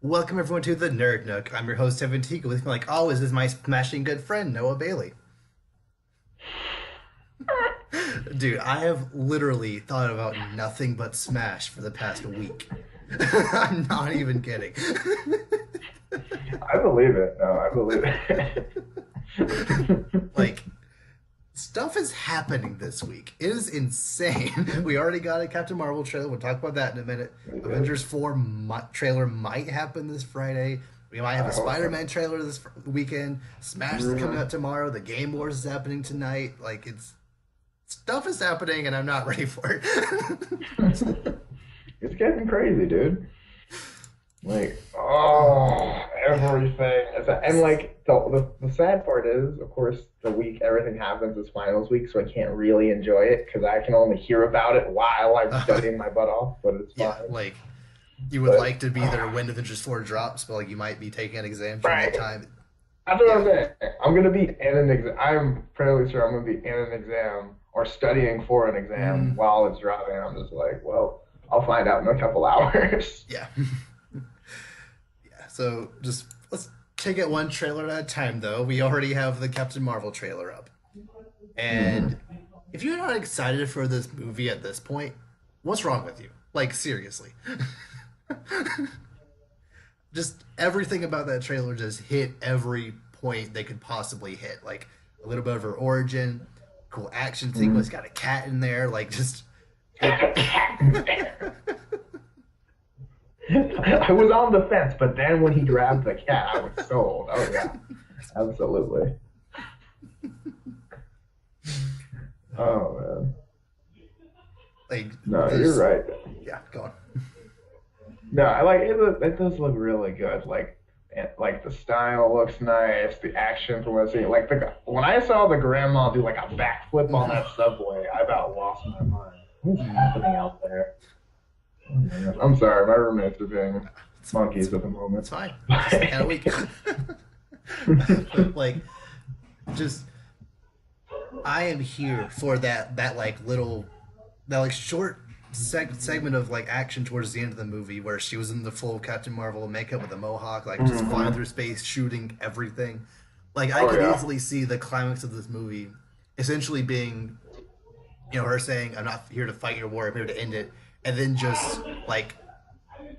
Welcome everyone to the Nerd Nook. I'm your host Evan Teague. With me, like always, is my smashing good friend Noah Bailey. Dude, I have literally thought about nothing but Smash for the past week. I'm not even kidding. I believe it. No, I believe it. Like, stuff is happening this week. It is insane. We already got a Captain Marvel trailer. We'll talk about that in a minute. Avengers 4 trailer might happen this Friday. We might have I a hope so. Spider-Man trailer this weekend. Smash is coming out tomorrow. The Game Wars is happening tonight. Like, it's stuff is happening, and I'm not ready for it. It's getting crazy, dude. Like, oh, everything. And like the sad part is, of course, the week everything happens is finals week, so I can't really enjoy it because I can only hear about it while I'm studying my butt off. But it's Yeah, fine. like you would But like to be there when Avengers 4 drops, but like you might be taking an exam during that right, time. that's what Yeah. I'm saying. I'm gonna be in an exam. I'm fairly sure I'm gonna be in an exam or studying for an exam Mm, while it's dropping. I'm just like, well, I'll find out in a couple hours. yeah. Yeah. So just let's take it one trailer at a time, though. We already have the Captain Marvel trailer up. And hmm if you're not excited for this movie at this point, what's wrong with you? Like, seriously. Just everything about that trailer just hit every point they could possibly hit. Like, a little bit of her origin, cool action sequence, got a cat in there. Like, just. It, I was on the fence, but then when he grabbed the cat, I was sold. Oh yeah, absolutely. Oh man, like, no, you're there's. right. Yeah, go on. No, I like it. It does look really good. Like the style looks nice. The action from what I see. Like when I saw the grandma do like a backflip on that subway, I about lost my mind. What's happening out there? Oh my gosh. I'm sorry, my roommates are being It's, it's, monkeys at the moment. it's fine. It's just the end of the week. But, like, just I am here for that like little that like short segment of like action towards the end of the movie where she was in the full Captain Marvel makeup with a mohawk, like just flying hmm through space, shooting everything. Like I Oh could yeah. easily see the climax of this movie essentially being, her saying, "I'm not here to fight your war. I'm here to end it," and then just like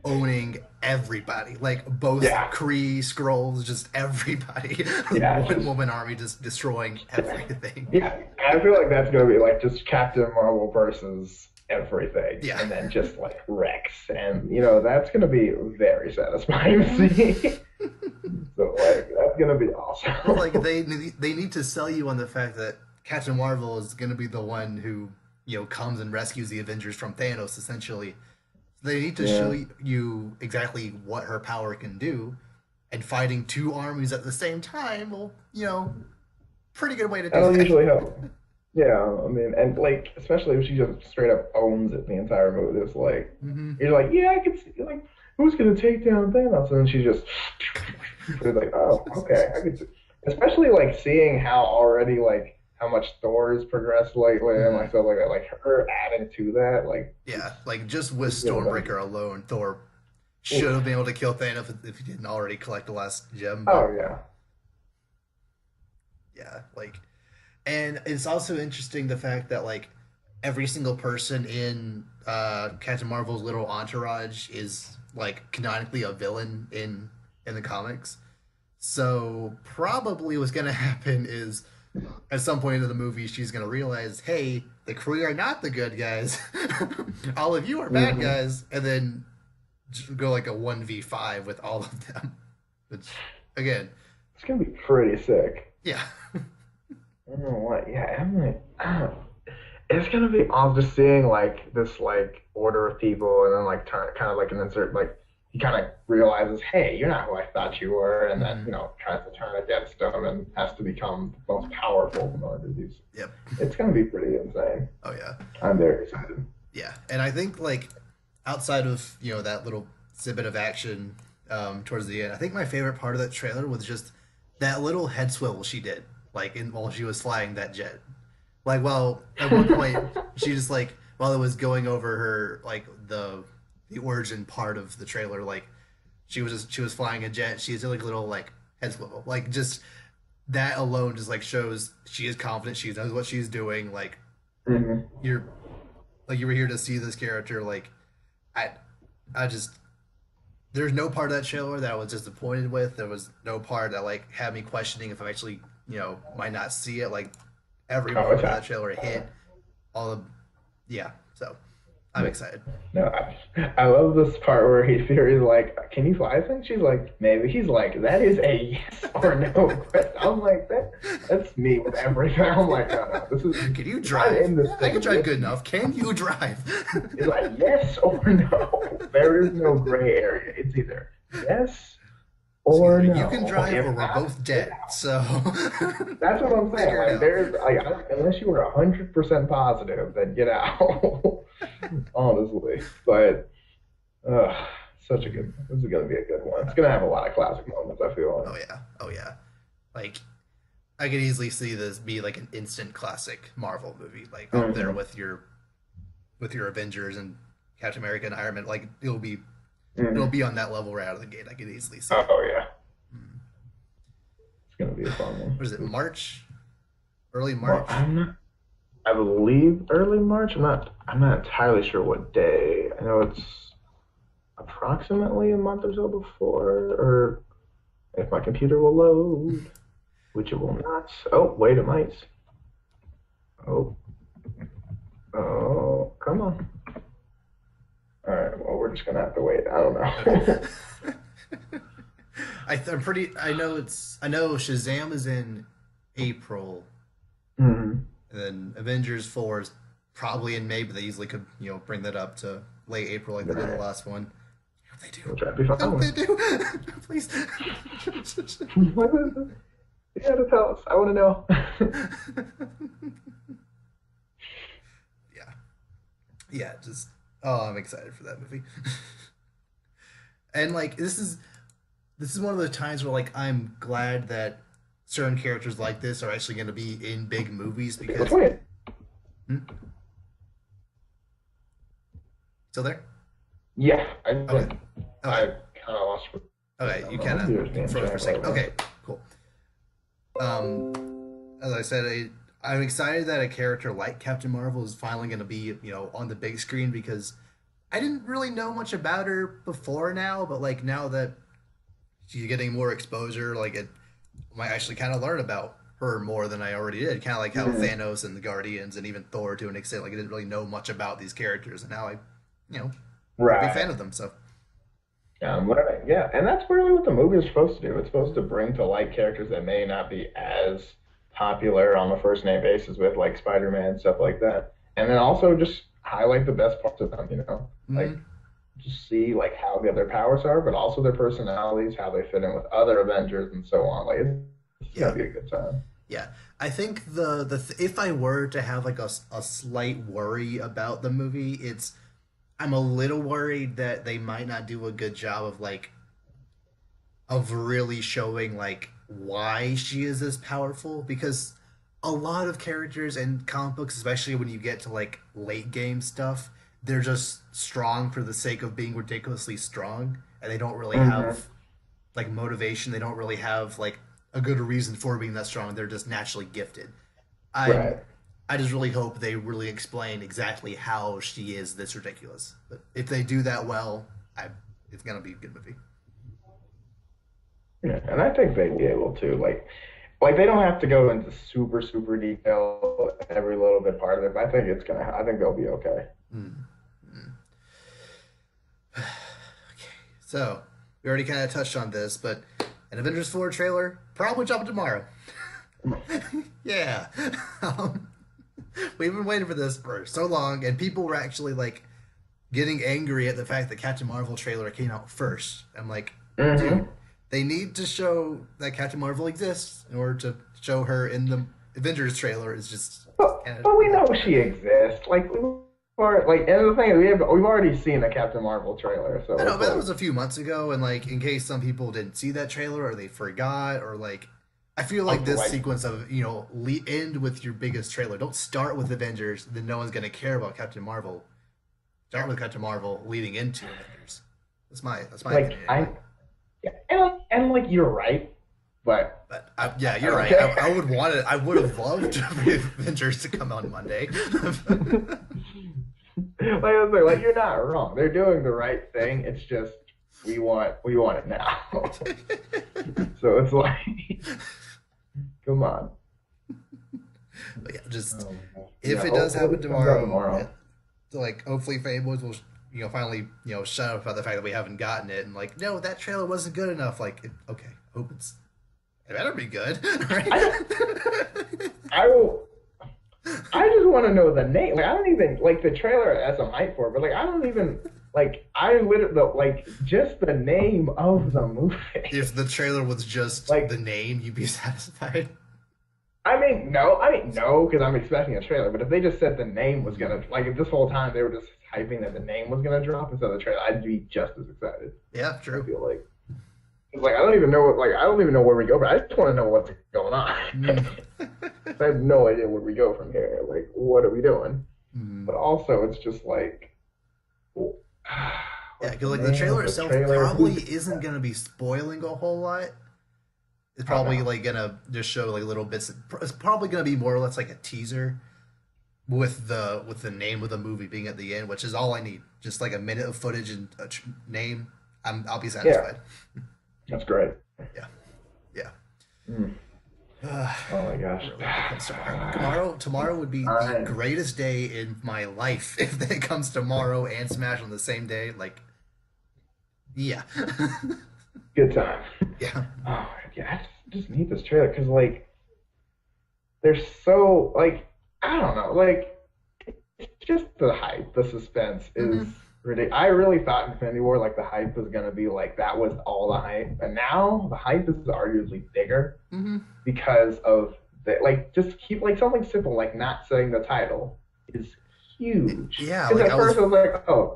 owning everybody, like both Yeah. Kree, Skrulls, just everybody. Yeah. One woman army just destroying everything. Yeah, I feel like that's gonna be like just Captain Marvel versus everything, Yeah. and then just like Rex, and that's gonna be very satisfying to see. So like that's gonna be Well, awesome. like they need to sell you on the fact that Captain Marvel is going to be the one who comes and rescues the Avengers from Thanos. Essentially, they need to show Yeah, you exactly what her power can do, and fighting two armies at the same time. Well, pretty good way to do that'll that. usually help. Yeah, I mean, and like especially if she just straight up owns it the entire movie. It's like Hmm. you're like, yeah, I can see like who's gonna take down Thanos, and then she just it's like, oh, okay, I could see. Especially like seeing how already like how much Thor's progressed lately, and Hmm. like stuff like that, like her adding to that, like Yeah, like just with it's really gonna be. Stormbreaker alone, Thor should have Oof. been able to kill Thanos if he didn't already collect the last gem. But Oh yeah. yeah, like, and it's also interesting the fact that like every single person in Captain Marvel's little entourage is like canonically a villain in the comics. So probably what's gonna happen is at some point in the movie she's gonna realize, hey, the Kree are not the good guys. All of you are bad hmm guys, and then go like a 1v5 with all of them. Which again, It's gonna be pretty sick. yeah. I don't know what. Yeah, I'm like, it's gonna be awesome just seeing like this like order of people, and then like turn kind of like an insert like he kind of realizes, hey, you're not who I thought you were, and then Hmm. tries to turn against them and has to become the most powerful in order to do so. Yep. It's gonna be pretty insane. Oh yeah. I'm very excited. Yeah, and I think like outside of that little snippet of action towards the end, I think my favorite part of that trailer was just that little head swivel she did, like while she was flying that jet. Like, well, at one point she just like while it was going over her like the origin part of the trailer, like she was flying a jet. She has like a little like head swivel. Like just that alone just like shows she is confident. She knows what she's doing. Like Hmm. you're you were here to see this character. Like I I just there's no part of that trailer that I was disappointed with. There was no part that like had me questioning if I actually might not see it. Like every Oh, moment it's of that trailer hit all of yeah. So I'm excited. no, I love this part where Theory's like, "Can you fly this thing?" She's like, "Maybe." He's like, "That is a yes or no question." I'm like, that's me with everything. I'm like, "No, this is." Can you I'm drive? in this I can thing. drive good enough. Can you drive? It's like yes or no. There is no gray area. It's either yes It's or either you can no. drive or If we're not, both get dead. out. So That's what I'm saying. figure it Like, out. there's like, unless you were 100% positive, then get out. Honestly, but such a good. This is gonna be a good one. It's gonna have a lot of classic moments. I feel. Oh yeah. Oh yeah. Like I could easily see this be like an instant classic Marvel movie, like up there Hmm. with your Avengers and Captain America and Iron Man. Like it'll Hmm. be on that level right out of the gate. I could easily see it. Oh yeah, Hmm. it's gonna be a fun one. What is it? March? Early Well, March? I'm not. I believe early March. I'm not entirely sure what day. I know it's approximately a month or so before, or if my computer will load, which it will not. Oh, wait, it might. Oh, oh, come on. All right. Well, we're just gonna have to wait. I don't Okay. know. I'm pretty. I know it's. I know Shazam is in April, Hmm. and then Avengers 4 is probably in May, but they easily could bring that up to late April like they did the Right. last one. I hope they do. We'll try to be I hope they fine. do. Please. What is it? You gotta tell us. I want to know. Yeah. Yeah. Just. Oh, I'm excited for that movie. And like this is one of the times where like I'm glad that certain characters like this are actually going to be in big movies April because 20th. hmm? Still there? Yeah, Okay. I Okay. kind of lost. I Okay. don't You know. kind My computer's being of froze for a strange right second. now. Okay. Cool. As I said, I'm excited that a character like Captain Marvel is finally going to be on the big screen because I didn't really know much about her before now, but like now that she's getting more exposure, like it I might actually kind of learn about her more than I already did. Kind of like how Mhm. Thanos and the Guardians and even Thor to an extent, like I didn't really know much about these characters, and now I'm a big fan Right. of them. So Learning. Yeah, and that's really what the movie is supposed to do. It's supposed to bring to light characters that may not be as popular on a first name basis with like Spider-Man stuff like that, and then also just highlight the best parts of them. Like mm, just see like how good their powers are, but also their personalities, how they fit in with other Avengers, and so on. Like it's gonna yeah, be a good time. yeah. I think if I were to have like a slight worry about the movie, it's I'm a little worried that they might not do a good job of really showing like why she is this powerful because a lot of characters in comic books, especially when you get to like late game stuff, they're just strong for the sake of being ridiculously strong and they don't really Hmm. have like motivation. They don't really have like a good reason for being that strong. They're just naturally gifted. I'm Right. I just really hope they really explain exactly how she is this ridiculous. But if they do that well, it's gonna be a good movie. Yeah, and I think they'd be able to like they don't have to go into super detail every little bit part of it, but I think it's gonna. I think they'll be okay. Mm. Mm. Okay, so we already kind of touched on this, but an Avengers 4 trailer probably dropping tomorrow. Yeah. um, we've been waiting for this for so long, and people were actually like getting angry at the fact that Captain Marvel trailer came out first. I'm like, dude, Hmm. they need to show that Captain Marvel exists in order to show her in the Avengers trailer. Is just kind But we of know she exists. Like we are like, and the thing is, we've already seen a Captain Marvel trailer, I so know, it's but that like was a few months ago, and like in case some people didn't see that trailer or they forgot or like. I feel like this like sequence of end with your biggest trailer. Don't start with Avengers, then no one's gonna care about Captain Marvel. Start with Captain Marvel leading into Avengers. That's my like opinion I anyway. Yeah, and like you're right, but But yeah, you're right. okay. I would want it. I would have loved Avengers to come on Monday. Like I was like you're not wrong. They're doing the right thing. It's just we want it now. So it's like, come on. But yeah, just Oh, if yeah, it does hopefully happen it comes out tomorrow, tomorrow. like hopefully fanboys will finally shut up about the fact that we haven't gotten it and like no, that trailer wasn't good enough. Like okay, hope it better be good, right? I will. I just want to know the name. Like I don't even like the trailer as a hype for it, but like I don't even like I literally like just the name of the movie. If the trailer was just Like the name, you'd be satisfied. I mean no, because I'm expecting a trailer. But if they just said the name was gonna like if this whole time they were just hyping that the name was gonna drop instead of the trailer, I'd be just as excited. Yeah, I true. feel like. It's like I don't even know where we go, but I just want to know what's going on. Mm. I have no idea where we go from here. Like, what are we doing? Mm. But also, it's just like, Yeah, what's because the like the name trailer of the itself trailer? probably isn't gonna be spoiling a whole lot. It's Oh probably no. like gonna just show like little bits. It's probably gonna be more or less like a teaser with the name of the movie being at the end, which is all I need. Just like a minute of footage and a name. I'll be Yeah, satisfied. that's great. Yeah, yeah. Mm. Uh, Oh my gosh. really hope it comes tomorrow. Tomorrow would be the I, greatest day in my life if it comes tomorrow and Smash on the same day. Like, yeah, good time. yeah. Oh yeah, I just need this trailer because like there's so like I don't know like it's just the hype, the suspense is Hmm. ridiculous. I really thought Infinity War like the hype was gonna be like that was all the hype, and now the hype is arguably bigger Hmm. because of the like just keep like something simple like not saying the title is huge. Yeah, Because like at first I was like, oh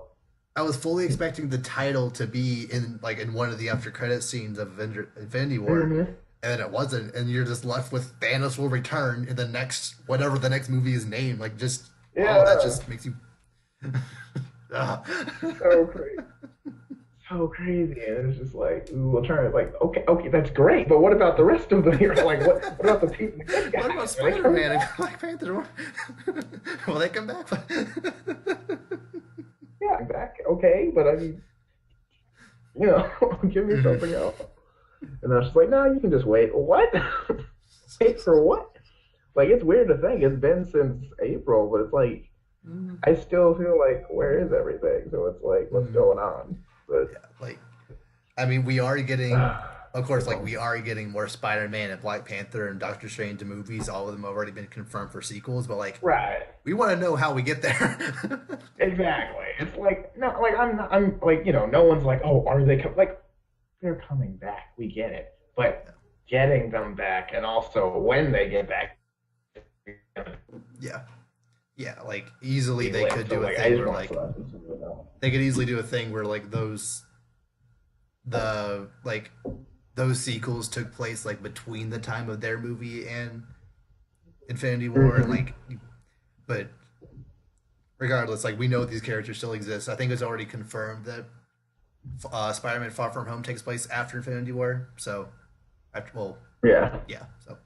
I was fully expecting the title to be in one of the after credit scenes of Infinity War, mhm. and then it wasn't, and you're just left with Thanos will return in the next whatever the next movie is named. Like just oh, that Yeah, just makes you. Ah. so crazy. So crazy, and it's just like, ooh, we'll try it. Like, okay, that's great, but what about the rest of the hero? Like, what about the people, the good What about guys? Are they Spider coming Man and back? Black Panther? Will they come back? Yeah, I'm back. Okay, but I mean, give me Mhm. something else. And I was just like, no, you can just wait. What? Wait for what? Like, it's weird to think it's been since April, but it's like I still feel like, where is everything? So it's like, what's Mhm. going on? But Yeah, like I mean, we are getting, of course, like so, we are getting more Spider-Man and Black Panther and Doctor Strange movies. All of them have already been confirmed for sequels, but like right. we want to know how we get there. Exactly. It's like no, like I'm like no one's like, oh, are they like they're coming back? We get it, but getting them back and also when they get back, Yeah, yeah, like easily be they lit. could So do a like I thing just where want like to know. they could easily do a thing where like the like those sequels took place like between the time of their movie and Infinity War, and Hmm. like, but regardless, like we know these characters still exist. I think it's already confirmed that Spider-Man: Far From Home takes place after Infinity War. So, after well, Yeah, yeah. So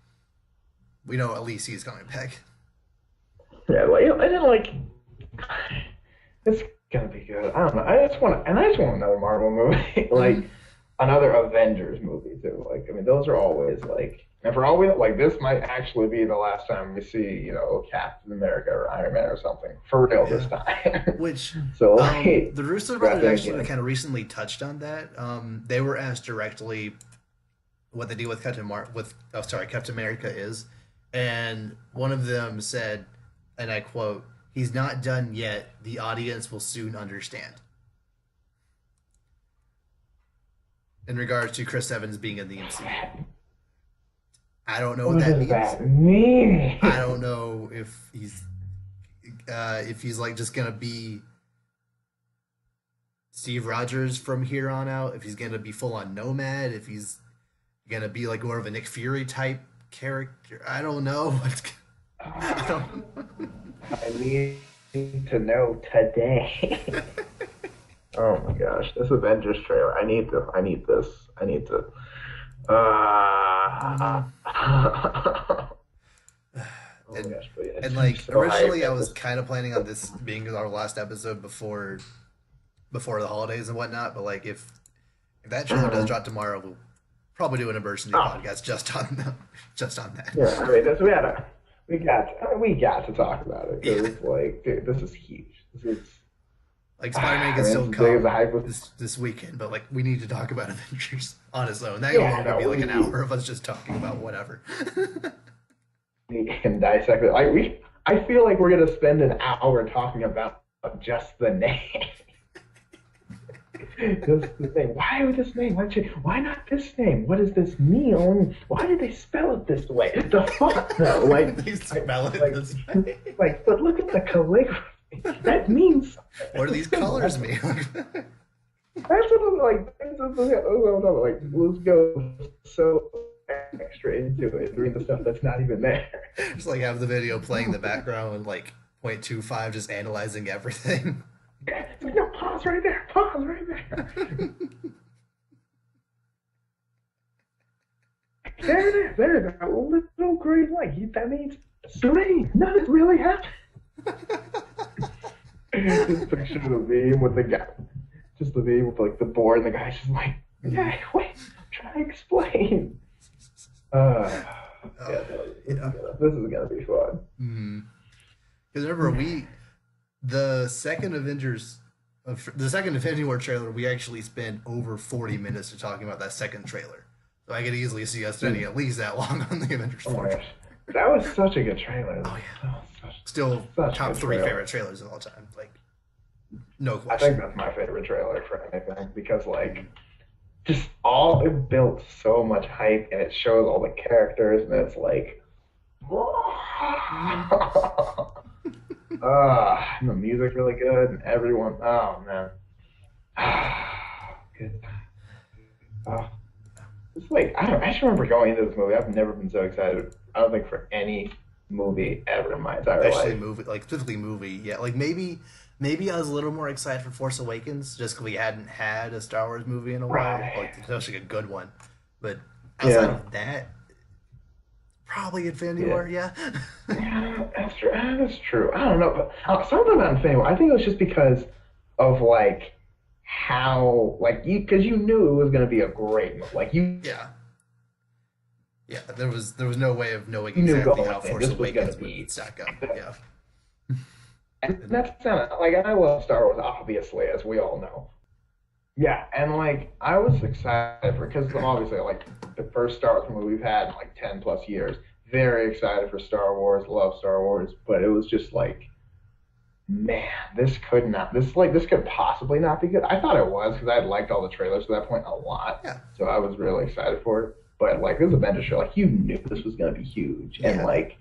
we know at least he's coming back. yeah. Like and then like it's gonna be good. I don't know. I just want another Marvel movie, Hmm. like another Avengers movie too. Like I mean, those are always like. And for all we know, like this might actually be the last time we see, Captain America or Iron Man or something for real this Yeah. time. Which So like, the Russo got brothers that actually again. kind of recently touched on that. They were asked directly what the deal with Captain America is, and one of them said, and I quote, "He's not done yet. The audience will soon understand." In regards to Chris Evans being in the MCU, I don't know what What that does means. that mean? I don't know if he's like just gonna be Steve Rogers from here on out, if he's gonna be full on Nomad, if he's gonna be like more of a Nick Fury type character. I don't know. I don't. I need to know today. Oh my gosh, this Avengers trailer. I need to. I need this. I need to. Hmm. Oh my And gosh, but yeah, and I'm like so hyped originally I at was this. kind of planning on this being our last episode before the holidays and whatnot. But like if that trailer does Mhm. drop tomorrow, we'll probably do an emergency Oh, podcast just on just on that. yeah. I mean, this, we had a, we got, I mean, we got to talk about it Yeah, because, like, dude, this is huge. This is, like Spider-Man I can mean, still it's as big as the come hype was. this weekend, but like we need to talk about Avengers on its own. That Yeah, alone would no, be like an we hour of us just talking about whatever. we can dissect it. Like, I feel like we're gonna spend an hour talking about just the name. Just the name. Why would this name? Why not this name? What does this mean? Why did they spell it this way? The fuck though. They spell it Like, this way. like, but look at the calligraphy. That means something. What do That's a these symbol. colors mean? That's what I'm like. That's what I'm talking about. Like, let's go so extra into it, reading the stuff that's not even there. Just like have the video playing in the background and like 0.25 just analyzing everything. It's like, no, pause right there. Pause right there. There it is. There's a little green light. That means three. None of it really happened. Just picture the meme with the guy, just the meme with like the board, and the guy's just like, yeah, wait, I'm trying to explain. Uh, Oh, yeah, no, yeah. this is gonna be fun. Mm-hmm. Because remember, the second Avengers, the second Infinity War trailer, we actually spent over 40 minutes to talking about that second trailer. So I could easily see us spending at least that long on the Avengers Oh 4 my trailer. gosh, that was such a good trailer. Oh yeah, Oh, such, still such a top good three trailer. favorite trailers of all time. Like no I think question. that's my favorite trailer for anything because like just all it built so much hype and it shows all the characters and it's like Mm-hmm. and the music really good and everyone oh man good it's like I just remember going into this movie I've never been so excited I don't think for any movie ever in my entire Especially life movie, like specifically movie. Yeah, like maybe I was a little more excited for Force Awakens just because we hadn't had a Star Wars movie in a while, right like especially a good one. But outside yeah of that, probably Infinity yeah War. Yeah. yeah, that's true. That's true. I don't know, but something about Infinity War. I think it was just because of like how like you because you knew it was gonna be a great movie. Like Yeah, yeah. There was no way of knowing you knew exactly going how in Force this was gonna Awakens would be, stack up. Yeah, and and that's kind of like I love Star Wars, obviously, as we all know. Yeah, and like I was excited for because obviously like the first Star Wars movie we've had in like 10 plus years. Very excited for Star Wars. Love Star Wars, but it was just like man, this could not. This could possibly not be good. I thought it was because I had liked all the trailers to that point a lot, yeah, so I was really excited for it. But like this Avengers show, like you knew this was gonna be huge, and yeah. like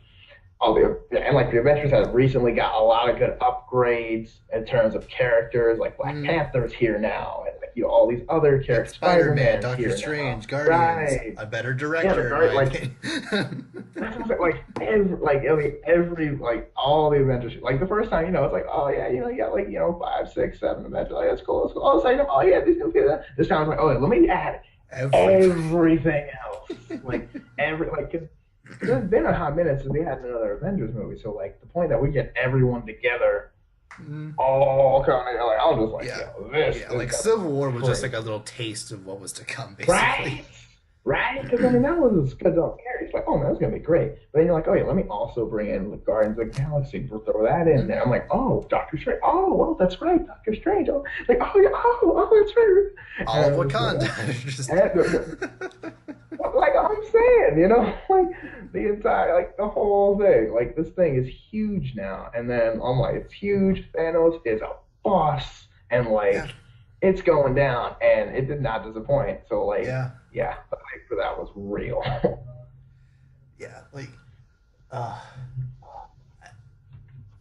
the Avengers have recently got a lot of good upgrades in terms of characters. Like Black Mm. Panther's here now, and like all these other Like characters. Spider Spider-Man, Man's Doctor here now, Strange, Guardians, right? a better Yeah, director in right. my Like opinion. that's what I'm saying, like every like all the Avengers like the first time it's like oh yeah you got like 5 6 7 Avengers like that's cool all of a sudden oh yeah these gonna be that this time I was like oh yeah, let me add Everything. everything else like every like 'cause there's been a hot minute since we had another Avengers movie so like the point that we get everyone together Mm. all coming together like I was just like Yeah, this yeah. is Like gonna Civil be War was just crazy like a little taste of what was to come, right basically. right? Because I mean, that was because don't care. It's like, oh man, that's gonna be great. But then you're like, oh yeah, let me also bring in the Guardians of the Galaxy. We'll throw that in there. Mm. I'm like, oh, Doctor Strange. Oh, well, that's right, Doctor Strange. Oh, like, oh yeah, oh, that's right. All of And I was like, Wakanda. oh. Just Like I'm saying, like the entire, like the whole thing. Like this thing is huge now. And then I'm like, it's huge. Thanos is a boss, and yeah, like it's going down, and it did not disappoint. So like, yeah, yeah, the hype for that was real. yeah. Like, uh,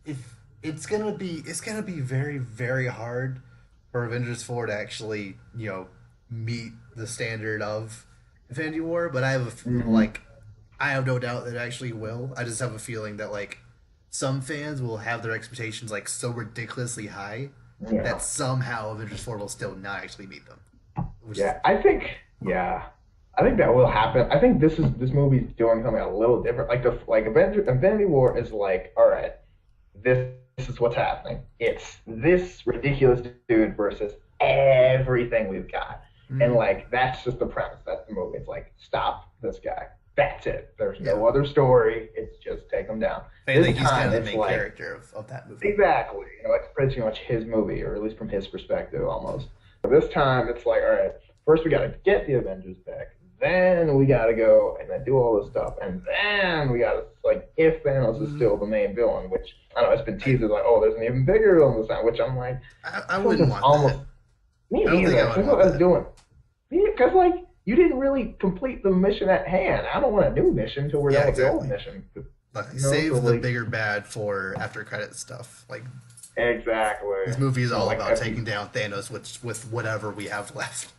if it's gonna be very very hard for Avengers 4 to actually meet the standard of Infinity War, but hmm I have no doubt that it actually will. I just have a feeling that like some fans will have their expectations like so ridiculously high that somehow Avengers 4 will still not actually meet them. Yeah, I think that will happen. I think this movie's doing something a little different. Like Infinity War is like, all right, this is what's happening. It's this ridiculous dude versus everything we've got. And like that's just the premise. That's the movie. It's like, stop this guy. That's it. There's no other story. It's just take him down. I think he's kind of the main character of that movie. Exactly. It's pretty much his movie, or at least from his perspective, almost. But this time, it's like, all right, first we got to get the Avengers back. Then we got to go and then do all this stuff. And then we got to, like, if Thanos is still the main villain, which, I don't know, it's been teased as like, oh, there's an even bigger villain this time, which I'm like, I wouldn't want that. Me neither. That's what I was doing. Because, like, you didn't really complete the mission at hand. I don't want a new mission until we're done with the old mission. Save the bigger bad for after credit stuff. Like, exactly. This movie is all about taking down Thanos with whatever we have left.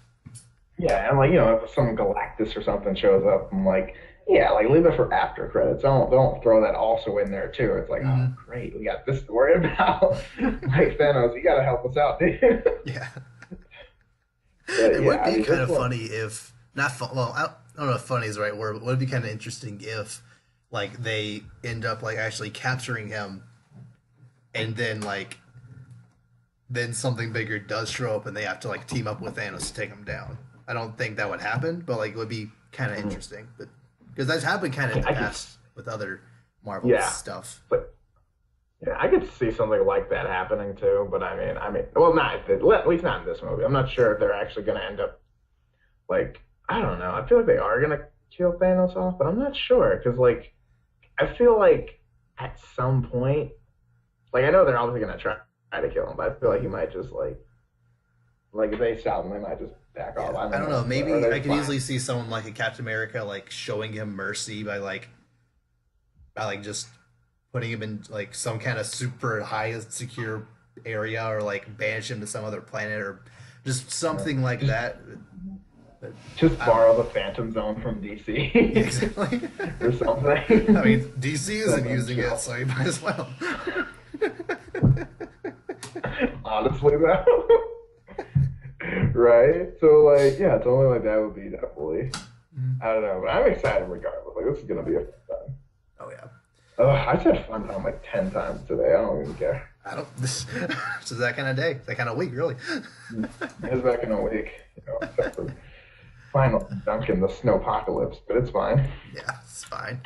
Yeah, and like, if some Galactus or something shows up, I'm like, yeah, like leave it for after credits. Don't throw that also in there too. It's like, oh great, we got this to worry about. Like, Thanos, you gotta help us out, dude. Yeah. It would be kind of funny if not fun. Well, I don't know if funny is the right word, but it would be kind of interesting if like they end up like actually capturing him, and then then something bigger does show up, and they have to like team up with Thanos to take him down. I don't think that would happen, but like it would be kind of interesting. But because that's happened kind of in the past with other Marvel stuff. But yeah, I could see something like that happening too. But I mean, well, not at least not in this movie. I'm not sure if they're actually going to end up like, I don't know. I feel like they are going to kill Thanos off, but I'm not sure because like I feel like at some point, like I know they're obviously going to try to kill him, but I feel like he might just like if they stop him, they might just back off. I don't know. Maybe I could easily see someone like a Captain America like showing him mercy by just putting him in like some kind of super high secure area, or like banish him to some other planet, or just something like that. But, just borrow the Phantom Zone from DC. Exactly. Or something. I mean, DC isn't using it, so you might as well. Honestly, though. Right? So, like, yeah, something like that would be definitely. I don't know, but I'm excited regardless. Like, this is going to be a fun time. Oh, yeah. I said fun time like 10 times today. I don't even care. This is that kind of day, that kind of week, really. It's back in a week, except for final Duncan, the snowpocalypse, but it's fine. Yeah, it's fine.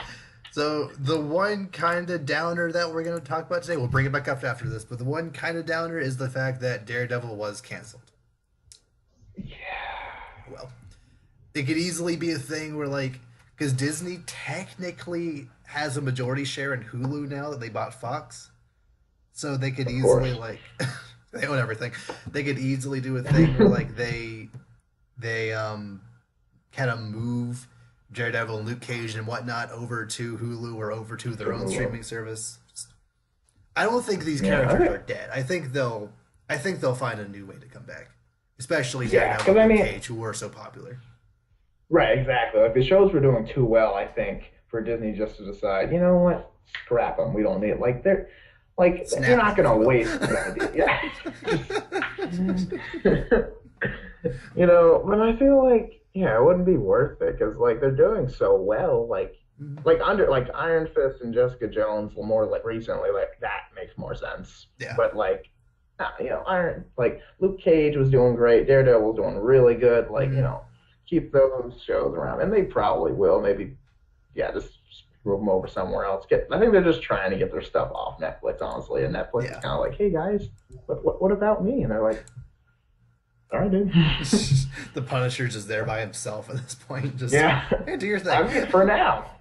So the one kind of downer that we're going to talk about today, we'll bring it back up after this, but the one kind of downer is the fact that Daredevil was canceled. Yeah. Well, it could easily be a thing where, like, because Disney technically has a majority share in Hulu now that they bought Fox. So they could easily, like, they own everything. They could easily do a thing where, like, they kind of move Daredevil and Luke Cage and whatnot over to Hulu or over to their own streaming service. I don't think these characters are dead. I think they'll find a new way to come back, especially Daredevil and Luke Cage, who were so popular. Right, exactly. Like the shows were doing too well, I think, for Disney just to decide, you know what, scrap them. We don't need it. Like they're not going to waste the idea. Yeah. But I feel like, it wouldn't be worth it because like they're doing so well. Like under like Iron Fist and Jessica Jones, more like recently, like that makes more sense. Yeah. But like, Luke Cage was doing great. Daredevil was doing really good. Like keep those shows around, and they probably will. Maybe, just move them over somewhere else. I think they're just trying to get their stuff off Netflix, honestly. And Netflix is kind of like, hey guys, what about me? And they're like, all right, dude. The Punisher's just there by himself at this point. Just hey, do your thing. I mean, for now.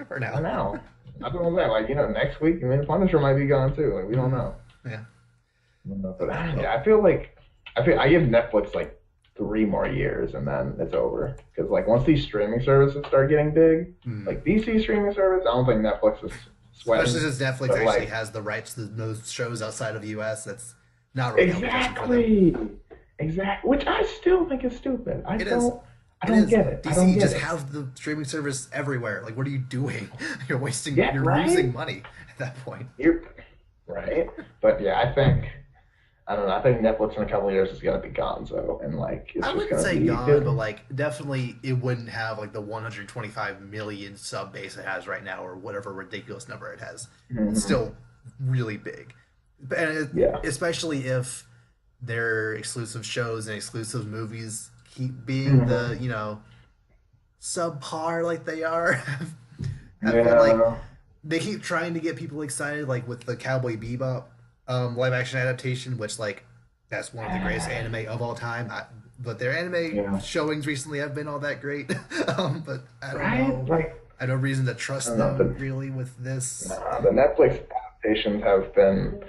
For now. That's what I'm saying. Like, next week, Punisher might be gone too. Like, we don't know. Yeah. But I feel like I give Netflix like 3 more years and then it's over. Because like once these streaming services start getting big, like DC streaming service, I don't think Netflix is sweating. Especially since Netflix actually has the rights to those shows outside of the US. That's not really Exactly. Which I still think is stupid. I don't get it. DC just have the streaming service everywhere. Like, what are you doing? You're wasting. You're losing money at that point. Right. But yeah, I think I don't know. I think Netflix in a couple of years is gonna be Gonzo, and like it's I just wouldn't gonna say be gone, but like definitely it wouldn't have like the 125 million sub base it has right now, or whatever ridiculous number it has. It's Mhm. still really big, Yeah. especially if their exclusive shows and exclusive movies keep being the Mhm. subpar like they are. I've been like Yeah. they keep trying to get people excited, like with the Cowboy Bebop live action adaptation, which like that's one of the greatest anime of all time. But their anime Yeah. showings recently have been all that great. But I don't Right? know. Like I have no reason to I trust don't know. them really with this. The Netflix adaptations have been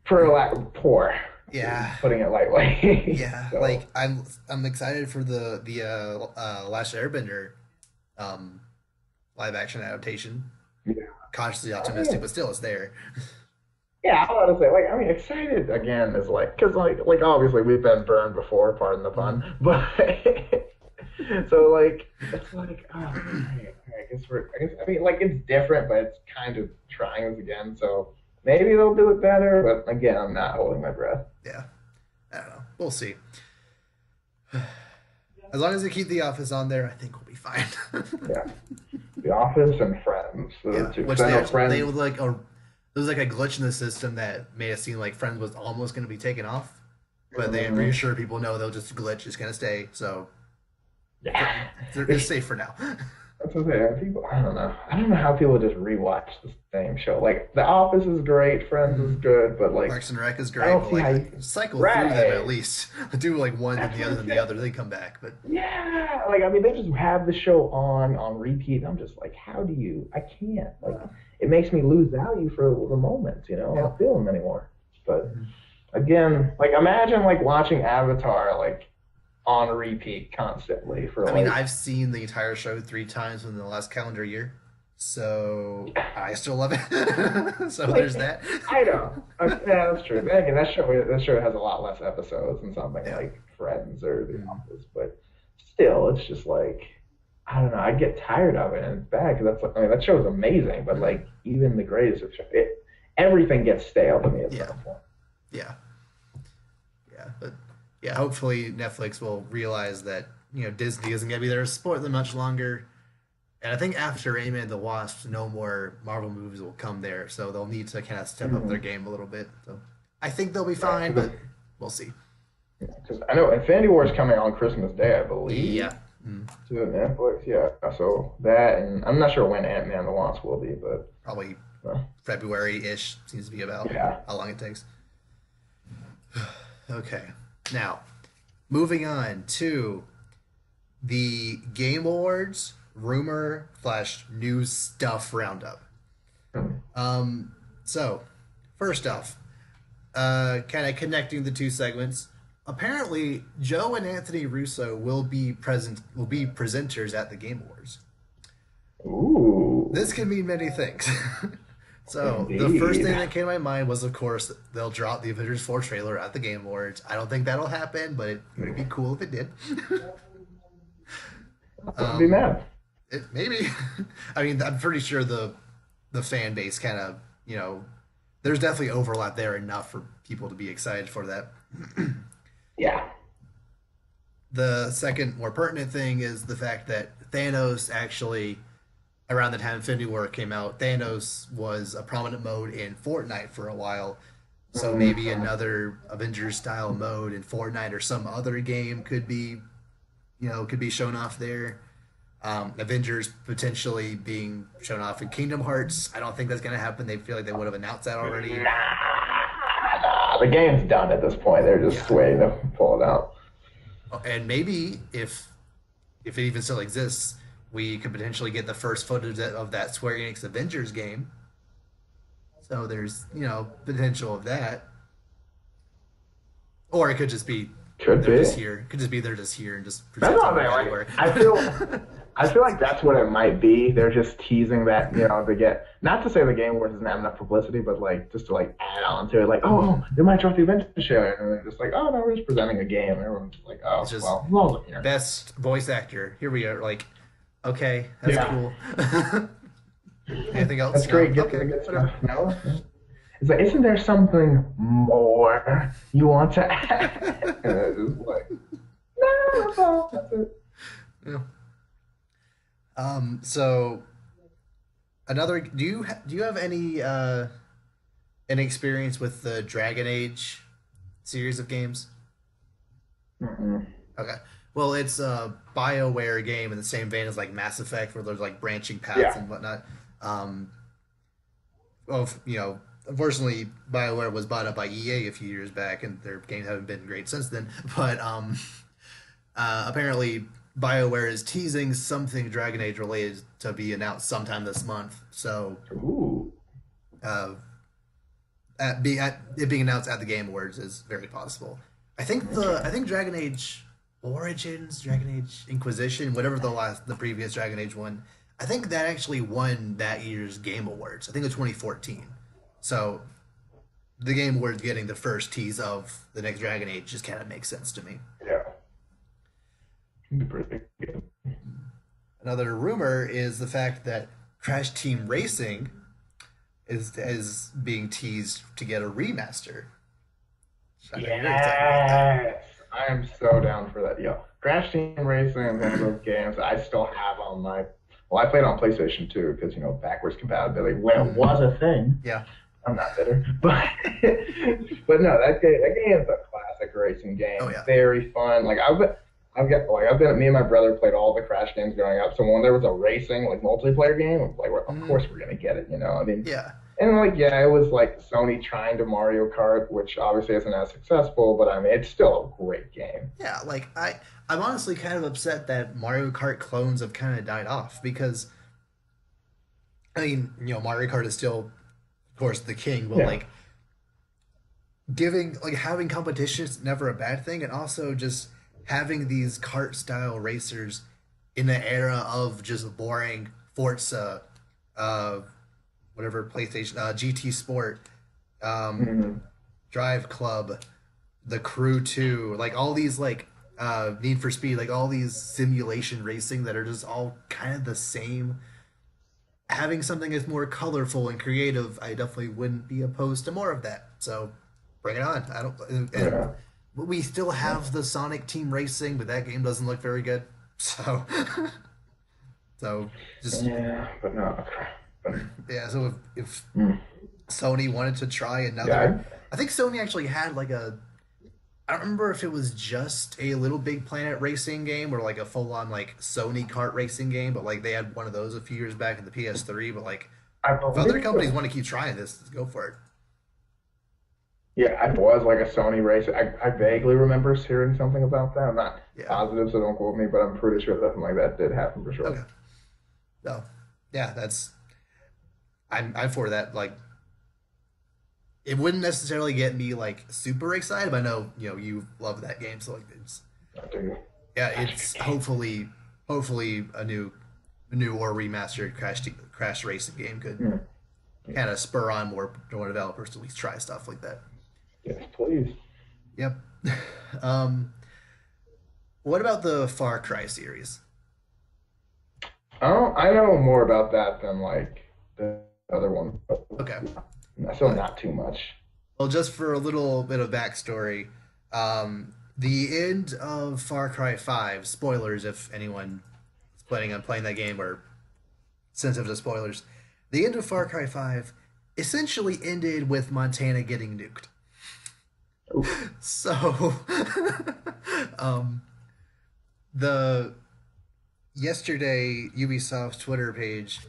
for poor, Yeah, putting it lightly. yeah. So Like I'm excited for the Last Airbender um, live action adaptation. yeah. Cautiously I mean, optimistic, but still it's there. yeah, I want to say, like, I mean, excited again is like, because like obviously we've been burned before, pardon the Mhm. pun, but so like it's like, oh, right, I guess, I mean, like it's different, but it's kind of trying this again, so maybe they'll do it better, but again, I'm not holding my breath. Yeah, I don't know. We'll see. As long as they keep The Office on there, I think we'll be fine. Yeah, The Office and Friends, those Yeah, two. which 'Cause I know they Friends. would like a there was like a glitch in the system that made it seem like Friends was almost going to be taken off, but they Mhm. reassured people no, they'll just glitch, it's going to stay. So Yeah. it's safe for now. That's what I'm saying. People, I don't know. I don't know how people just rewatch the same show. Like, The Office is great, Friends is good, but like, Parks and Rec is I great, don't but see how like you. cycle through them at Right. least. Do like one then That's the what other I'm then the saying. other, they come back. But Yeah. Like, I mean, they just have the show on repeat. I'm just like, how do you? I can't. Like, it makes me lose value for the moments. I yeah, don't feel them anymore. But again, like, imagine like watching Avatar like on repeat constantly for I mean, like. I've seen the entire show 3 times within the last calendar year, so I still love it. So there's Like, that. I know. Yeah, that's true. But again, that show has a lot less episodes than something Yeah. like Friends or The Mhm. Office, but still, it's just like I don't know. I get tired of it, and it's bad because that's I mean that show is amazing, but Mhm. like even the greatest of shows, everything gets stale to me at Yeah, some point. yeah, yeah. But yeah, hopefully Netflix will realize that Disney isn't gonna be there to support them much longer. And I think after Ant-Man and the Wasp, no more Marvel movies will come there, so they'll need to kind of step up their Mhm. game a little bit. So I think they'll be Right, fine, but we'll see. because I know Infinity War is coming on Christmas Day, I believe, Yeah. Mm, to Netflix. Yeah, so that, and I'm not sure when Ant-Man and the Wasp will be, but probably uh, February-ish seems to be about yeah. how long it takes. Okay. Now, moving on to the Game Awards rumor slash news stuff roundup. So first off, kind of connecting the two segments. Apparently, Joe and Anthony Russo will be presenters at the Game Awards. Ooh, This can mean many things. So the first indeed. thing that came to my mind was, of course, they'll drop the Avengers 4 trailer at the Game Awards. I don't think that'll happen, but it would be cool if it did. Wouldn't be mad. Maybe. I mean, I'm pretty sure the fan base kind of, there's definitely overlap there enough for people to be excited for that. Yeah. The second more pertinent thing is the fact that Thanos actually, around the time Infinity War came out, Thanos was a prominent mode in Fortnite for a while. So maybe another Avengers style mode in Fortnite or some other game could be shown off there. Avengers potentially being shown off in Kingdom Hearts. I don't think that's going to happen. They feel like they would have announced that already. Nah, the game's done at this point. They're just Yeah. waiting to pull it out. And maybe if it even still exists, we could potentially get the first footage of that Square Enix Avengers game. So there's, potential of that. Or it could just be Could they're be. just here. It could just be they're just here and just That's presenting what I'm saying. everywhere. Like, I feel like that's what it might be. They're just teasing that, to get, not to say the Game Awards doesn't have enough publicity, but like just to like add on to it, like, oh, they might drop the Avengers trailer, and they're just like, oh no, we're just presenting a game, and everyone's just like, oh, It's just well here. best voice actor. Here we are. Like, okay, that's Yeah. cool. Anything else? That's great. No? Get Okay, the good whatever. stuff. No. He's like, isn't there something more you want to add? And I was just like, no, that's it. Yeah. So another, do you have any experience with the Dragon Age series of games? Mm-mm. Okay. Well, it's a BioWare game in the same vein as like Mass Effect, where there's like branching paths Yeah. and whatnot. Well, unfortunately, BioWare was bought up by EA a few years back, and their games haven't been great since then. But apparently, BioWare is teasing something Dragon Age related to be announced sometime this month. So, Ooh. uh, it being announced at the Game Awards is very possible. I think Dragon Age Origins, Dragon Age Inquisition, whatever the previous Dragon Age one, I think that actually won that year's Game Awards. I think it was 2014. So the Game Awards getting the first tease of the next Dragon Age just kind of makes sense to me. Yeah. Be pretty good. Another rumor is the fact that Crash Team Racing is being teased to get a remaster. I know you're excited about that. Yes. I am so down for that. Yo, Crash Team Racing is one of those games I still have on my. Well, I played on PlayStation 2 because, backwards compatibility when it was a thing. Yeah. I'm not bitter, but but no, that game is a classic racing game. Oh, yeah. Very fun. I've been me and my brother played all the Crash games growing up. So when there was a racing multiplayer game, of course we're gonna get it. I mean, Yeah. and it was like Sony trying to Mario Kart, which obviously isn't as successful, but I mean it's still a great game. Yeah, like I'm honestly kind of upset that Mario Kart clones have kind of died off because I mean, Mario Kart is still, of course, the king, but Yeah. like having competition is never a bad thing, and also just having these kart style racers in the era of just boring Forza, uh, whatever PlayStation, GT Sport, Mm-hmm. Drive Club, The Crew 2, like all these Need for Speed, like all these simulation racing that are just all kind of the same. Having something that's more colorful and creative, I definitely wouldn't be opposed to more of that. So bring it on. I don't. And Yeah. we still have the Sonic Team Racing, but that game doesn't look very good. So, so just Yeah, but no. But, yeah. So if mm. Sony wanted to try another, Yeah, I think Sony actually had I don't remember if it was just a Little Big Planet racing game or like a full on Sony kart racing game, but they had one of those a few years back in the PS3. But I if other believe companies want to keep trying this, go for it. Yeah, it was like a Sony race. I vaguely remember hearing something about that. I'm not Yeah. positive, so don't quote me, but I'm pretty sure something like that did happen for sure. Okay. So, yeah, I'm for that. It wouldn't necessarily get me super excited, but I know you love that game, so it's I do. it's hopefully a new or remastered Crash racing game could Mm. kind of spur on more developers to at least try stuff like that. Yes, please. Yep. What about the Far Cry series? Oh, I know more about that than the other one, but Okay. still not too much. Well, just for a little bit of backstory, the end of Far Cry 5, spoilers if anyone is planning on playing that game or sensitive to spoilers, the end of Far Cry 5 essentially ended with Montana getting nuked. Oof. So, the yesterday Ubisoft's Twitter page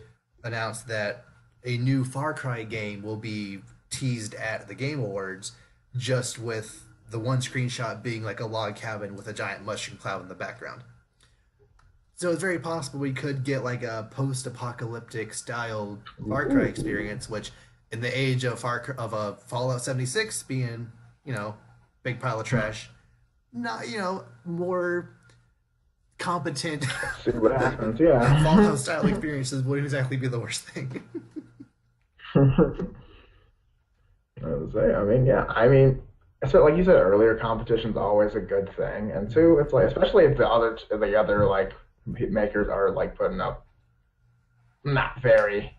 announced that a new Far Cry game will be teased at the Game Awards, just with the one screenshot being a log cabin with a giant mushroom cloud in the background. So it's very possible we could get a post-apocalyptic style Far Cry experience, which in the age of Fallout 76 being, big pile of trash, not, more competent See what happens, yeah. Fallout style experiences wouldn't exactly be the worst thing. I mean, so like you said earlier, competition's always a good thing, and two, it's especially if the other makers are putting up not very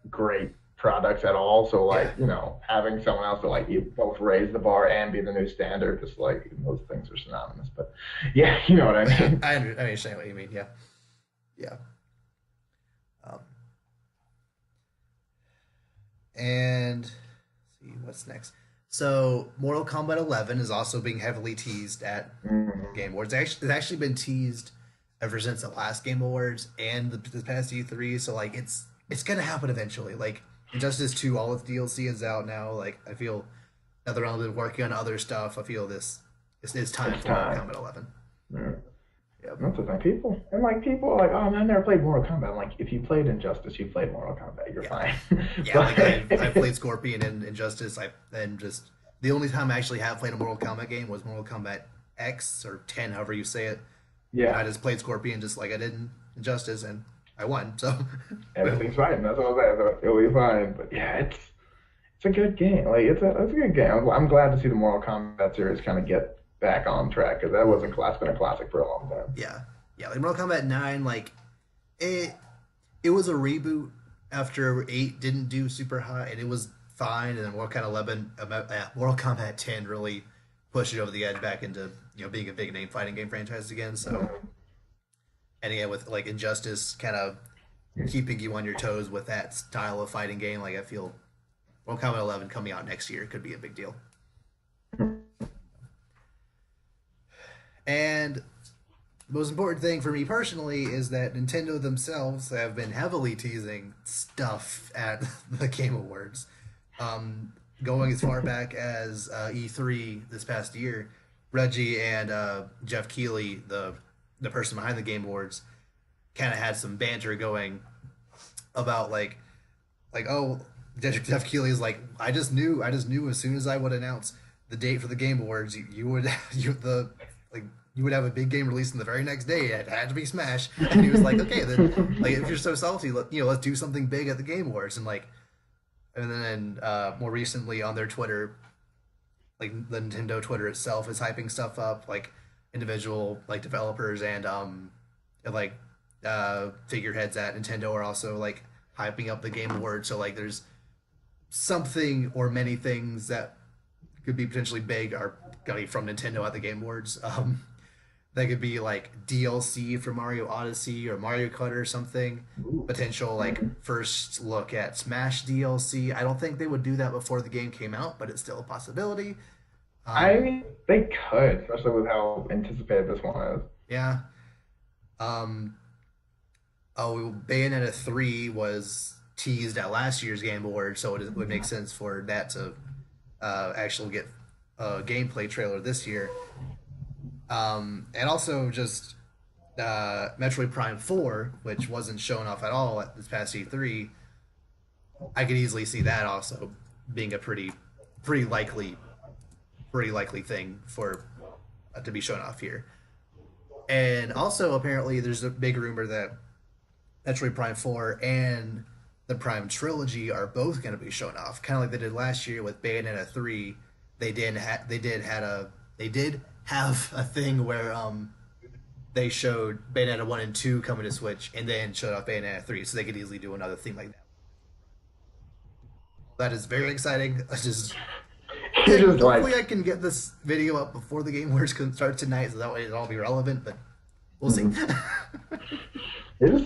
great products at all. So like, having someone else to like you both raise the bar and be the new standard, just like those things are synonymous. But yeah, you know what I mean. I understand what you mean. Yeah, yeah. Um, and let's see what's next. So Mortal Kombat 11 is also being heavily teased at Game Awards. It's actually been teased ever since the last Game Awards and the past E3. So like it's gonna happen eventually. Like Injustice 2, all its DLC is out now. Like I feel now they're all working on other stuff. I feel it's time for Mortal Kombat 11. Yeah. Yep. That's the thing. People are like, oh man, I never played Mortal Kombat. I'm like, if you played Injustice, you played Mortal Kombat, you're fine. Yeah, like I played Scorpion and Injustice. And just the only time I actually have played a Mortal Kombat game was Mortal Kombat X or 10, however you say it. Yeah. And I just played Scorpion just like I did in Injustice, and I won. So everything's fine. That's what I'm saying. It'll be fine. But yeah, it's a good game. Like it's a good game. I'm glad to see the Mortal Kombat series kind of get back on track, because that wasn't been a classic for a long time. Yeah, like Mortal Kombat 9, like it was a reboot after 8 didn't do super hot, and it was fine, and then Mortal Kombat 10 really pushed it over the edge back into being a big name fighting game franchise again. So, and again with like Injustice kind of keeping you on your toes with that style of fighting game, like I feel Mortal Kombat 11 coming out next year could be a big deal. And the most important thing for me personally is that Nintendo themselves have been heavily teasing stuff at the Game Awards. Going as far back as E3 this past year, Reggie and Jeff Keighley, the person behind the Game Awards, kind of had some banter going about like oh, Jeff Keighley's like, I just knew as soon as I would announce the date for the Game Awards, you would have a big game released in the very next day. It had to be Smash. And he was like, okay, then like if you're so salty, let's do something big at the Game Awards. And then more recently on their Twitter, like the Nintendo Twitter itself is hyping stuff up, like individual like developers and figureheads at Nintendo are also like hyping up the Game Awards. So like there's something or many things that could be potentially big are coming from Nintendo at the Game Awards. That could be like DLC for Mario Odyssey or Mario Kart or something. Ooh. Potential like first look at Smash DLC. I don't think they would do that before the game came out, but it's still a possibility. I mean, they could, especially with how anticipated this one is. Yeah. Bayonetta 3 was teased at last year's Game Awards, so it would make sense for that to actually get a gameplay trailer this year. And also just Metroid Prime 4, which wasn't shown off at all at this past E3. I could easily see that also being a pretty likely thing for to be shown off here. And also apparently there's a big rumor that Metroid Prime 4 and the Prime trilogy are both going to be shown off, kind of like they did last year with Bayonetta 3. They did have a thing where they showed Bayonetta 1 and 2 coming to Switch and then showed off Bayonetta 3, so they could easily do another thing like that. That is very exciting. Hopefully I can get this video up before the Game Awards can start tonight, so that way it'll all be relevant, but we'll see. It'll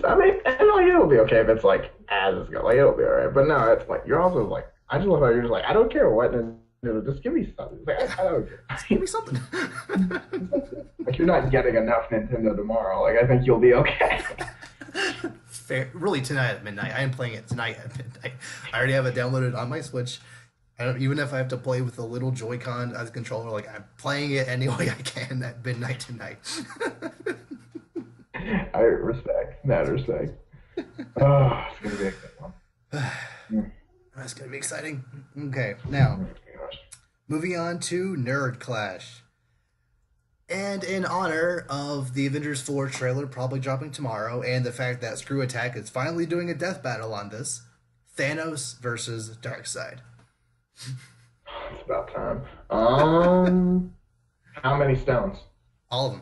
be okay if it's like as it's going. Like, it'll be alright. But no, it's like, you're also like, I just love how you're just like, I don't care what, just give me something. Like, I don't care. Just give me something. Like, you're not getting enough Nintendo tomorrow. Like, I think you'll be okay. Fair. Really, tonight at midnight. I am playing it tonight at midnight. I already have it downloaded on my Switch. Even if I have to play with the little Joy-Con as a controller, like, I'm playing it any way I can at midnight tonight. I respect. Mad respect. Oh, it's going to be a good one. That's going to be exciting. Okay, now, moving on to Nerd Clash. And in honor of the Avengers 4 trailer probably dropping tomorrow, and the fact that Screw Attack is finally doing a death battle on this, Thanos versus Darkseid. It's about time. How many stones? All of them.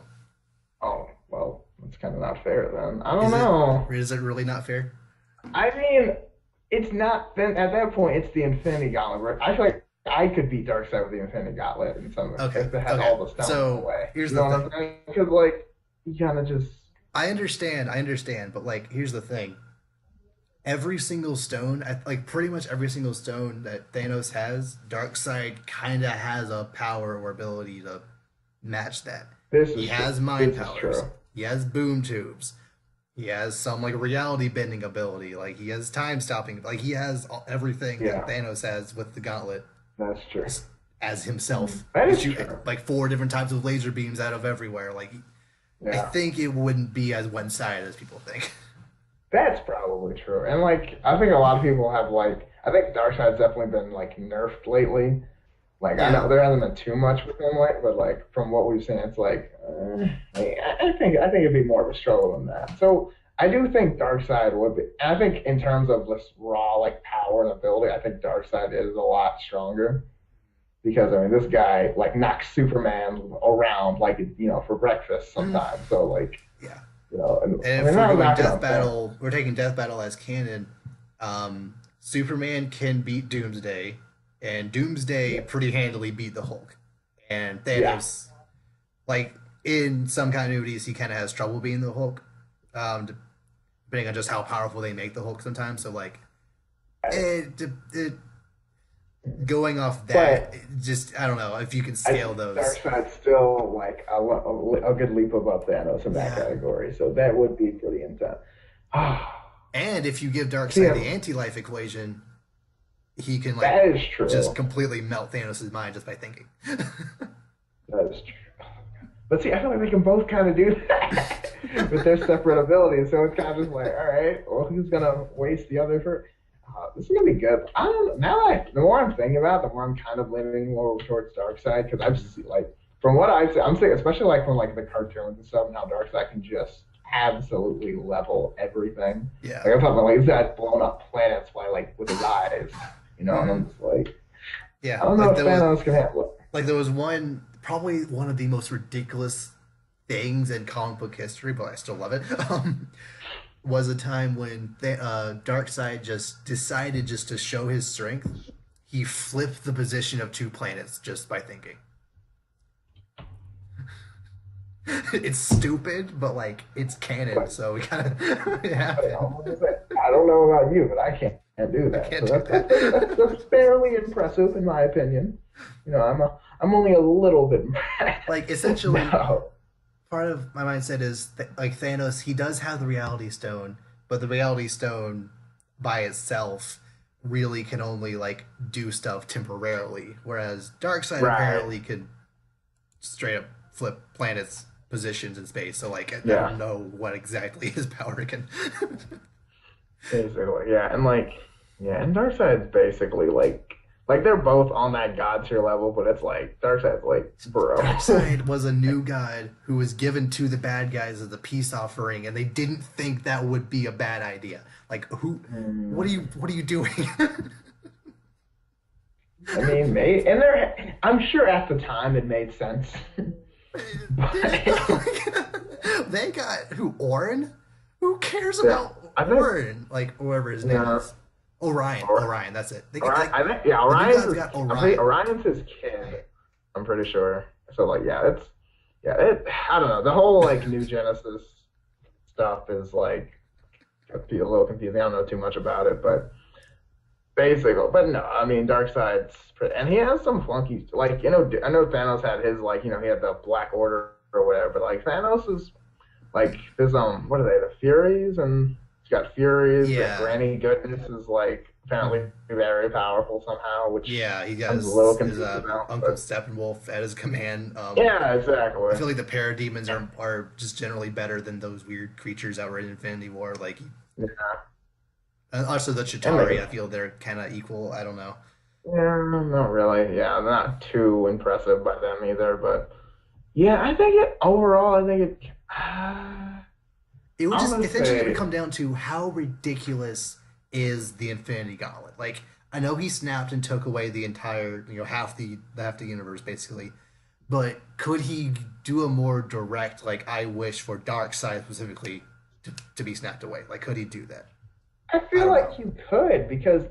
Oh, well, that's kind of not fair then. I don't know. Is it really not fair? I mean, it's not. Then at that point, it's the Infinity Gauntlet. Right? I feel like I could beat Darkseid with the Infinity Gauntlet in some Okay, if they had okay. all the stones in the So way. here's You the know what thing. I'm saying? Because like you kind of just I understand, but like, here's the thing. Every single stone, like pretty much every single stone that Thanos has, Darkseid kind of has a power or ability to match that. this He is true. has mind This is powers. true. He has boom tubes. He has some like reality bending ability. Like he has time stopping. Like he has everything that Yeah, Thanos has with the gauntlet that's true. as himself. That You is shoot true. like four different types of laser beams out of everywhere. Like I Yeah. think it wouldn't be as one sided as people think. That's probably true. And like I think a lot of people have like I think Darkseid's definitely been like nerfed lately. Like I Yeah. know there hasn't been too much with him like, but like from what we've seen, it's like I think it'd be more of a struggle than that. So I do think Darkseid would be. And I think in terms of this raw like power and ability, I think Darkseid is a lot stronger because I mean this guy like knocks Superman around like for breakfast Mm, sometimes. So like yeah. and I And mean if we're not going knocking death him down. battle, we're taking death battle as canon. Superman can beat Doomsday, and Doomsday Yeah, pretty handily beat the Hulk. And yeah. Thanos, like in some continuities, he kind of has trouble being the Hulk, depending on just how powerful they make the Hulk sometimes. So like it going off that, But just I don't know if you can I scale think those. Darkseid's still like a good leap above Thanos in that Yeah. category, so that would be pretty intense. And if you give See, Darkseid the anti-life equation, he can like that is just true. completely melt Thanos' mind just by thinking. That is true. But see, I feel like they can both kind of do that with their separate abilities. So it's kind of just like, all right, well, who's gonna waste the other for? This is gonna be good. I don't know. Now, the more I'm thinking about, it, the more I'm kind of leaning more towards Darkseid because I've seen like from what I've seen, I'm saying, especially like from like the cartoons and stuff, now Darkseid can just absolutely level everything. Yeah. Like I'm talking like this guy's blown up planets by like with his eyes, and Hmm. I'm just like, Yeah. I don't know if Thanos can handle it. There was one, probably one of the most ridiculous things in comic book history, but I still love it. Was a time when Darkseid just decided just to show his strength. He flipped the position of two planets just by thinking. It's stupid, but like it's canon, But so we kind of have to. I don't know about you, but I can't do I that. can't So do that's that. fairly impressive in my opinion. I'm only a little bit impressed. Like essentially, No. part of my mindset is like Thanos. He does have the Reality Stone, but the Reality Stone by itself really can only like do stuff temporarily, whereas Darkseid Right. apparently could straight up flip planets positions in space. So like I Yeah. don't know what exactly his power can. Basically, yeah, and yeah, and Darkseid's basically like they're both on that god tier level, but it's like Darkseid's like, bro. Darkseid was a new god who was given to the bad guys as a peace offering, and they didn't think that would be a bad idea. Like, who? Hmm. What are you doing? I mean, and I'm sure at the time it made sense. But They got who? Orin? Who cares Yeah, about I think Orin? Like whoever his name yeah, is. Orion. Or, Orion. That's it. They got Orion. like I think yeah, the new Orion's god's his. got I'm pretty, Orion. Orion's his kid. I'm pretty sure. So like, yeah, it's yeah. I don't know. The whole like new Genesis stuff is like could be a little confusing. I don't know too much about it, but basically, but no, I mean, Darkseid's pretty, and he has some flunky, like, I know Thanos had his, like, he had the Black Order or whatever, but, like, Thanos is, like, his, what are they, the Furies, and he's got Furies, and Yeah. Granny Goodness is, like, apparently very powerful somehow, which Yeah, he got I'm a little his confused about, Uncle but, Steppenwolf at his command. yeah, I exactly, feel like the parademons are just generally better than those weird creatures that were in Infinity War. Like, yeah, and also the and Chitauri, I feel they're kind of equal. I don't know. yeah, not really, yeah, I'm not too impressive by them either, but, yeah, overall, I think it, It would I'm just gonna essentially it would say, come down to how ridiculous is the Infinity Gauntlet. Like, I know he snapped and took away the entire, half the universe basically, but could he do a more direct, like, I wish for Darkseid specifically to be snapped away? Like, could he do that? I I feel don't like know. you could because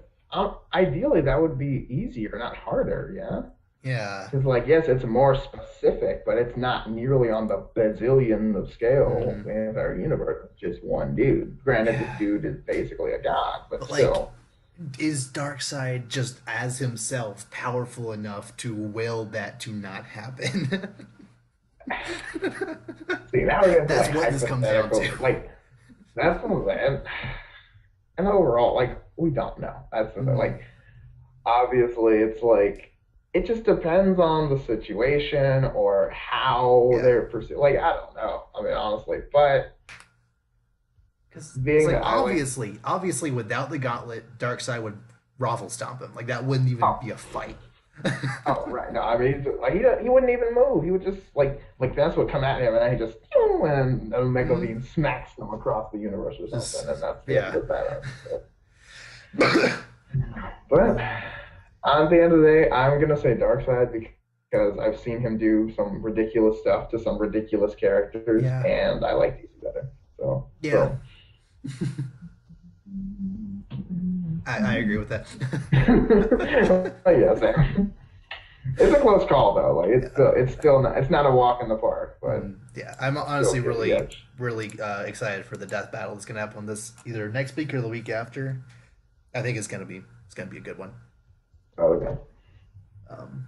ideally that would be easier, not harder. Yeah. Yeah. Because, like, yes, it's more specific, but it's not nearly on the bazillion of scale Hmm. in our universe. It's just one dude. Granted, this Yeah. dude is basically a god, but But like, still. is Darkseid just as himself powerful enough to will that to not happen? See, now we're into That's like what this comes down hypothetical. to. Like, that's one of the. And overall, like, we don't know. That's the thing. Mhm. Like, obviously, it's like, it just depends on the situation or how Yeah. they're pursuing. Like, I don't know. I mean, honestly, but Because it's being like that I like. obviously, without the gauntlet, Darkseid would raffle stomp him. Like that wouldn't even Oh, be a fight. oh, right. No, I mean, like he wouldn't even move. He would just like that's what come at him, and then he just and Mega Mhm. Bean smacks them across the universe or something, Just and that's the end yeah. of that. But at the end of the day, I'm gonna say Darkseid because I've seen him do some ridiculous stuff to some ridiculous characters, Yeah. and I like DC better. So Yeah. boom. I agree with that. Yeah, same. It's a close call though. Like Yeah. it's still not it's not a walk in the park, but Yeah, I'm still honestly get the really, edge. really excited for the death battle that's gonna happen on this either next week or the week after. I think it's gonna be a good one. Oh, okay. Um,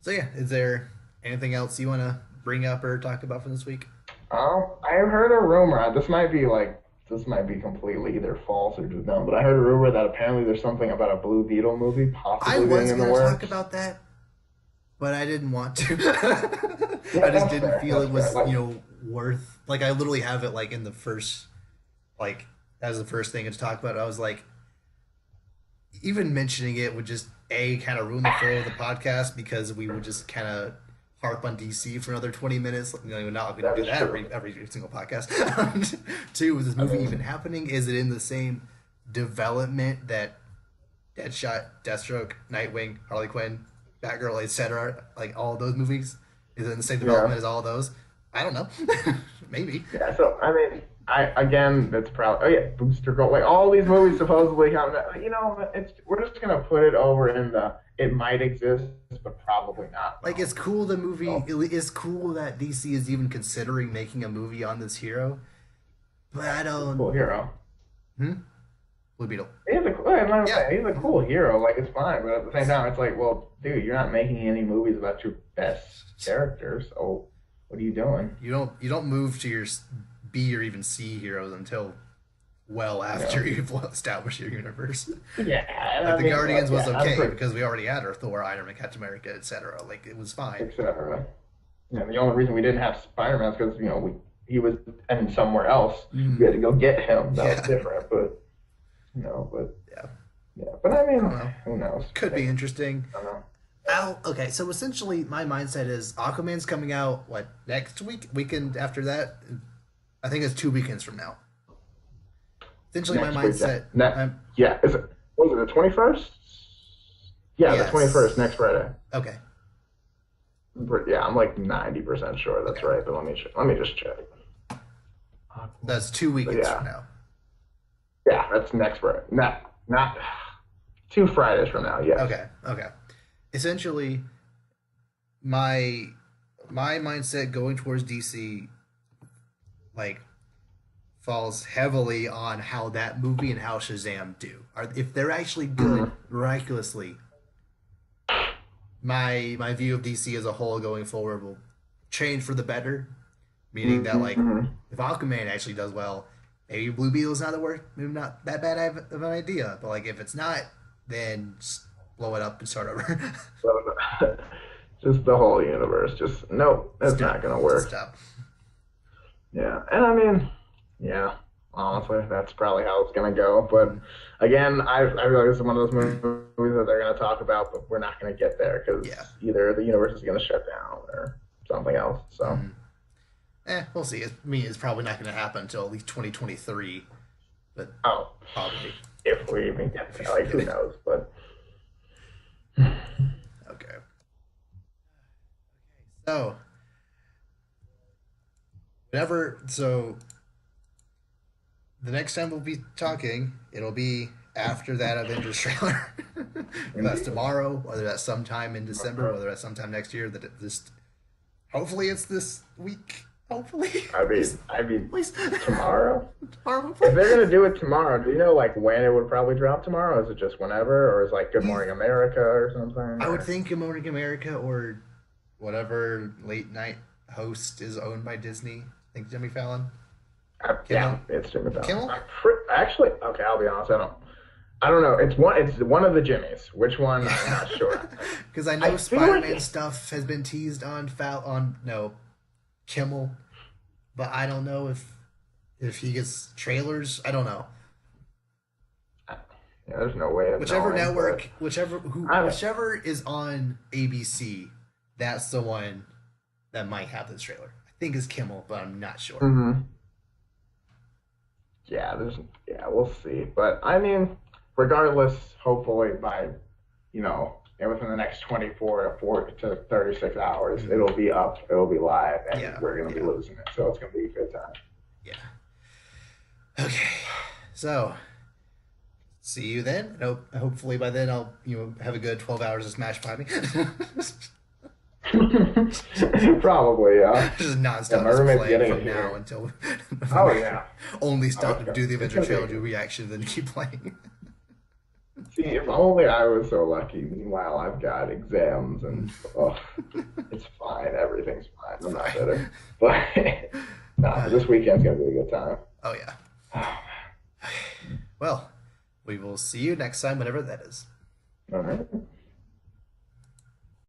so yeah, is there anything else you want to bring up or talk about from this week? I heard a rumor. This might be completely either false or just dumb, but I heard a rumor that apparently there's something about a Blue Beetle movie I possibly being was in the gonna talk works. about that, but I didn't want to. Yeah, I just that's didn't fair. feel That's it fair. was Like, worth. Like I literally have it like in the first like as the first thing to talk about. I was like, even mentioning it would just a kind of ruin the flow of the podcast because we would just kind of harp on DC for another 20 minutes. We're not going that to do is that true. every single podcast. Two, is this I movie even mean, happening? Is it in the same development that Deadshot, Deathstroke, Nightwing, Harley Quinn, Batgirl, etc. Like all of those movies? Is it in the same yeah. development as all of those? I don't know. Maybe. Yeah, so I mean, I again, it's probably oh yeah, Booster Gold, like all these movies supposedly have. You know, it's we're just gonna put it over in the it might exist, but probably not. Like it's cool the movie. So, It's cool that DC is even considering making a movie on this hero, but I he's a don't. cool hero. Hmm? Blue Beetle. Yeah. He's a cool hero. Like it's fine, but at the same time, it's like, well, dude, you're not making any movies about your best characters. So what are you doing? You don't move to your B or even C heroes until well You after know? you've established your universe. Yeah, and Like I the mean, Guardians was yeah, I'm okay pretty, because we already had our Thor, Iron Man, Captain America, etc. Like it was fine. etc. Yeah, the only reason we didn't have Spider-Man is because he was and somewhere else. We had to go get him. That was Yeah, different, but but yeah. yeah, but I I don't mean, know. who knows? Could be interesting. I don't know. Okay, so essentially, my mindset is Aquaman's coming out what next week, weekend after that. I think it's 2 weekends from now. Essentially, my Next week, yeah. mindset. Yeah, is it? Was it the 21st? Yeah, the 21st, Yes. next Friday. Okay. Yeah, I'm like 90% sure that's Okay. right, but let me just check. That's two But weekends from yeah, now. yeah, that's next Friday. Not 2 Fridays from now. Yes. Okay. Okay. Essentially, my my mindset going towards DC like falls heavily on how that movie and how Shazam do. If they're actually good, Mhm. miraculously, my view of DC as a whole going forward will change for the better. Meaning that like Mhm. if Aquaman actually does well, maybe Blue Beetle's not the worst, maybe not that bad of an idea. But like if it's not, then just blow it up and start over. So, just the whole universe. Just nope, that's not Stop. gonna Just work. stop. Yeah, and I mean, yeah, honestly, that's probably how it's gonna go. But again, I feel like this is one of those movies that they're gonna talk about, but we're not gonna get there because Yeah. either the universe is gonna shut down or something else. So, Mm. We'll see. It's probably not going to happen until at least 2023, but oh, probably. if we even get there, like who knows? But Okay. So, the next time we'll be talking, it'll be after that Avengers trailer. Whether that's tomorrow, whether that's sometime in December, whether that's sometime next year. That it just hopefully it's this week. Hopefully, I mean, please. tomorrow. Tomorrow, If they're gonna do it tomorrow, do you know like when it would probably drop tomorrow? Is it just whenever, or is like Good Morning America or something? I would think Good Morning America or whatever late night host is owned by Disney. I think Jimmy Fallon. Yeah, it's Jimmy Fallon. Kimmel? Actually, okay, I'll be honest. I don't know. It's one of the Jimmys. Which one? I'm not sure. Because I know Spider-Man stuff has been teased on Kimmel, but I don't know if he gets trailers. I don't know. Yeah, there's no way of Whichever knowing, network, but whichever is on ABC, that's the one that might have this trailer. I think is Kimmel, but I'm not sure. Mm-hmm. Yeah, we'll see. But I mean, regardless, hopefully by, within the next 24 to 36 hours, it'll be up, it'll be live, and we're going to be losing it. So it's going to be a good time. Yeah. Okay. So, see you then. Hopefully by then I'll have a good 12 hours of Smash Fighting. Probably, yeah. Just nonstop. Yeah, my roommate's play getting from it now here. until. Oh yeah. Only stop to Okay. do the Avenger It's okay. trilogy reaction, then keep playing. See, if only I was so lucky. Meanwhile, I've got exams and it's fine. Everything's fine. I'm not bitter. But no, this weekend's gonna be a good time. Oh yeah. Well, we will see you next time, whenever that is. All right.